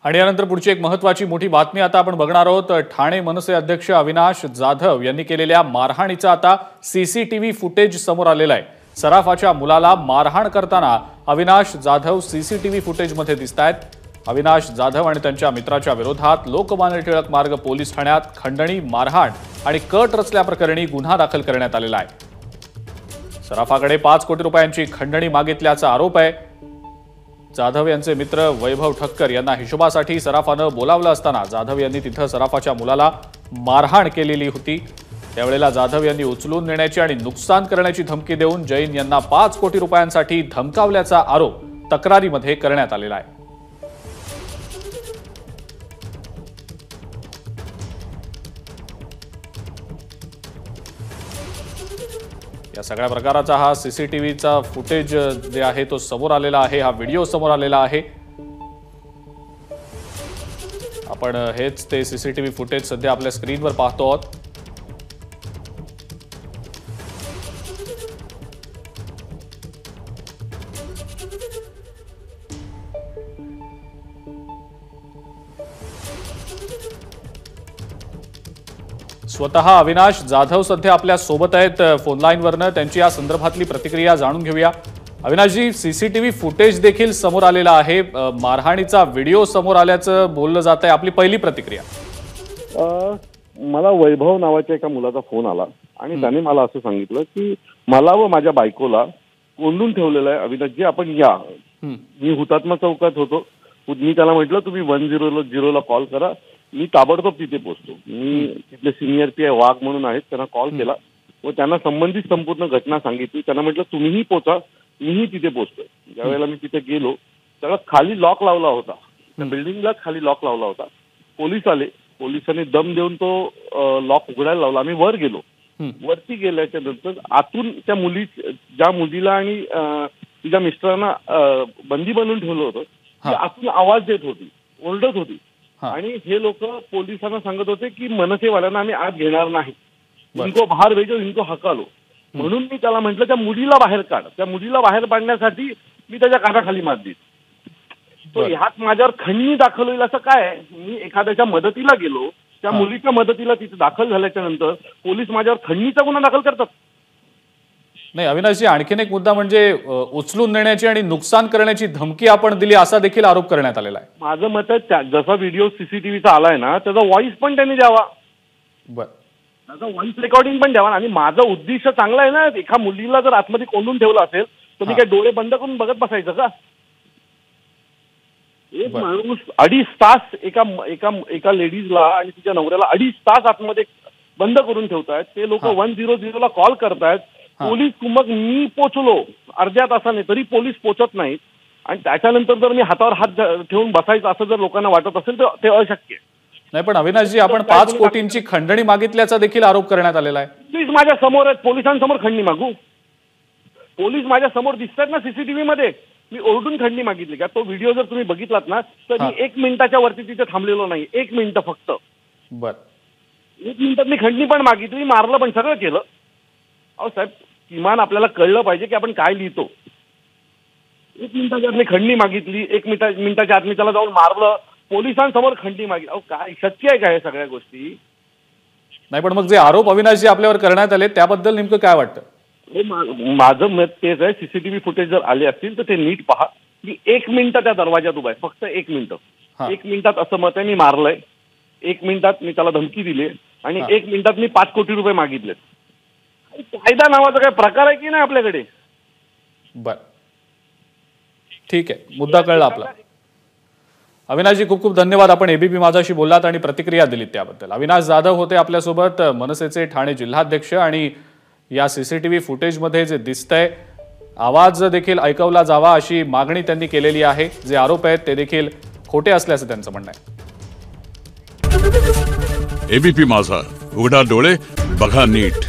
आणि यानंतर पुढची एक महत्त्वाची मोठी बातमी आता आपण बघणार आहोत। ठाणे मनसे अध्यक्ष अविनाश जाधव यांनी केलेल्या मारहाणीचा आता सीसीटीव्ही फुटेज समोर आलेला आहे। सराफाच्या मुलाला मारहाण करताना अविनाश जाधव सीसीटीव्ही फुटेजमध्ये दिसतायत। अविनाश जाधव आणि त्यांच्या मित्राच्या विरोधात लोकमान्य टिळक मार्ग पोलीस ठाण्यात खंडणी, मारहाण आणि कट रचल्याप्रकरणी गुन्हा दाखल करण्यात आलेला आहे। सराफाकडे 5 कोटी रुपयांची खंडणी मागितल्याचा आरोप आहे। जाधव यांचे मित्र वैभव ठक्कर यांना हिशोबासाठी सराफानं बोलावलं असताना जाधव यांनी तिथं सराफाच्या मुलाला मारहाण केलेली होती। त्यावेळेला जाधव यांनी उचलून नेण्याची आणि नुकसान करण्याची धमकी देऊन जैन यांना 5 कोटी रुपयांसाठी धमकावल्याचा आरोप तक्रारीमध्ये करण्यात आलेला आहे। या सगळ्या प्रकाराचा हा सीसीटीव्हीचा फुटेज जे आहे तो समोर आलेला आहे, हा व्हिडिओ समोर आलेला आहे। आपण हेच ते सीसीटीव्ही फुटेज सध्या आपल्या स्क्रीनवर पाहतो आहोत। स्वतः अविनाश जाधव सध्या आपल्या सोबत आहेत फोन लाईनवरनं। त्यांची या संदर्भातली प्रतिक्रिया जाणून घेऊया। अविनाशजी, सीसीटीव्ही फुटेज देखील समोर आलेला आहे, मारहाणीचा व्हिडिओ समोर आल्याचं बोललं जात आहे, आपली पहिली प्रतिक्रिया? मला वैभव नावाच्या एका मुलाचा फोन आला आणि त्याने मला असं सांगितलं की मला व माझ्या बायकोला कोंडून ठेवलेलं आहे अविनाशजी, आपण या। मी हुतात्मा चौकात होतो। मी त्याला म्हटलं तुम्ही 100 कॉल करा, मी ताबडतोब तिथे पोहोचतो। मी तिथले सिनियर पी वाघ म्हणून आहेत, त्यांना कॉल केला व त्यांना संबंधित संपूर्ण घटना सांगितली। त्यांना म्हटलं तुम्हीही पोचा, मीही तिथे पोहोचतोय। ज्यावेळेला मी तिथे गेलो त्याला खाली लॉक लावला होता, त्या बिल्डिंगला खाली लॉक लावला होता। पोलीस आले, पोलिसांनी दम देऊन तो लॉक उघडायला लावला। आम्ही वर गेलो। वरती गेल्याच्या नंतर आतून त्या ज्या मुलीला आणि तिच्या मिस्टरांना बंदी बनवून ठेवलं होतं, ती आतून आवाज देत होती, ओरडत होती आणि हे लोक पोलिसांना सांगत होते की मनसेवाल्यांना आम्ही आत घेणार नाही, इनको बाहेर भेजो, इनको हकालो। म्हणून मी त्याला म्हटलं त्या मुलीला बाहेर काढ। त्या मुलीला बाहेर पाडण्यासाठी मी त्याच्या कानाखाली मारली। तो ह्यात माझ्यावर खंडणी दाखल होईल असं काय? मी एखाद्याच्या मदतीला गेलो, त्या मुलीच्या मदतीला तिथे दाखल झाल्याच्या नंतर पोलीस माझ्यावर खंडणीचा गुन्हा दाखल करतात? नाही अविनाशजी, आणखीन एक मुद्दा म्हणजे उचलून नेण्याची आणि नुकसान करण्याची धमकी आपण दिली असा देखील आरोप करण्यात आलेला आहे। माझं मत आहे जसा व्हिडिओ सीसीटीव्हीचा आलाय ना त्याचा व्हॉइस पण त्यांनी द्यावा, त्याचा व्हॉइस रेकॉर्डिंग पण द्यावा। आणि माझं उद्दिष्ट चांगलं आहे ना, एका मुलीला जर आतमध्ये कोंडून ठेवलं असेल तर मी काय डोळे बंद करून बघत बसायचं का? एक माणूस 2.5 तास एका लेडीजला आणि तिच्या नवऱ्याला 2.5 तास आतमध्ये बंद करून ठेवतायत। ते लोक 100 कॉल करतायत। पोलीस मग मी पोचलो अर्ध्या तासाने तरी पोलीस पोचत नाहीत आणि त्याच्यानंतर जर मी हातावर हात ठेवून बसायचं असं जर लोकांना वाटत असेल तर ते अशक्य नाही। पण अविनाशजी, आपण 5 कोटींची खंडणी मागितल्याचा देखील आरोप करण्यात आलेला आहे। प्लीज माझ्या समोर आहेत, पोलिसांसमोर खंडणी मागू? पोलीस माझ्या समोर दिसतात ना सीसीटीव्ही मध्ये, मी ओरडून खंडणी मागितली का? तो व्हिडिओ जर तुम्ही बघितलात ना तर मी 1 मिनिटाच्या वरती तिथे थांबलेलो नाही, 1 मिनिट फक्त। 1 मिनिटात मी खंडणी पण मागितली, मारलं पण, सगळं केलं। अहो साहेब, किमान आपल्याला कळलं पाहिजे की आपण काय लिहितो। 1 मिनिटाच्या आत मी खंडणी मागितली, 1 मिनिटाच्या आत मी त्याला जाऊन मारलं, पोलिसांसमोर खंडणी मागितली। अहो काय शक्य आहे का हे सगळ्या गोष्टी? नाही, पण मग जे आरोप अविनाशजी आपल्यावर करण्यात आले त्याबद्दल नेमकं काय वाटतं? माझं मत तेच आहे, सीसीटीव्ही फुटेज जर आले असतील तर ते नीट पहा। मी 1 मिनिट त्या दरवाजात उभा आहे, फक्त 1 मिनिट। 1 मिनिटात असं मत आहे, मी मारलंय। 1 मिनिटात मी त्याला धमकी दिली आणि 1 मिनिटात मी 5 कोटी रुपये मागितलेत। कायदा नावाचा काय प्रकार आहे की नाही आपल्याकडे? ठीक आहे, मुद्दा कळला आपला। अविनाशजी, खूप खूप धन्यवाद। आपण एबीपी माझाशी बोललात आणि प्रतिक्रिया दिलीत त्याबद्दल। अविनाश जाधव होते आपल्यासोबत, मनसेचे ठाणे जिल्हाध्यक्ष। आणि या सीसीटीव्ही फुटेजमध्ये जे दिसतंय, आवाज देखील ऐकवला जावा अशी मागणी त्यांनी केलेली आहे। जे आरोप आहेत ते देखील खोटे असल्याचं त्यांचं म्हणणं आहे। एबीपी माझा, उघडा डोळे बघा नीट।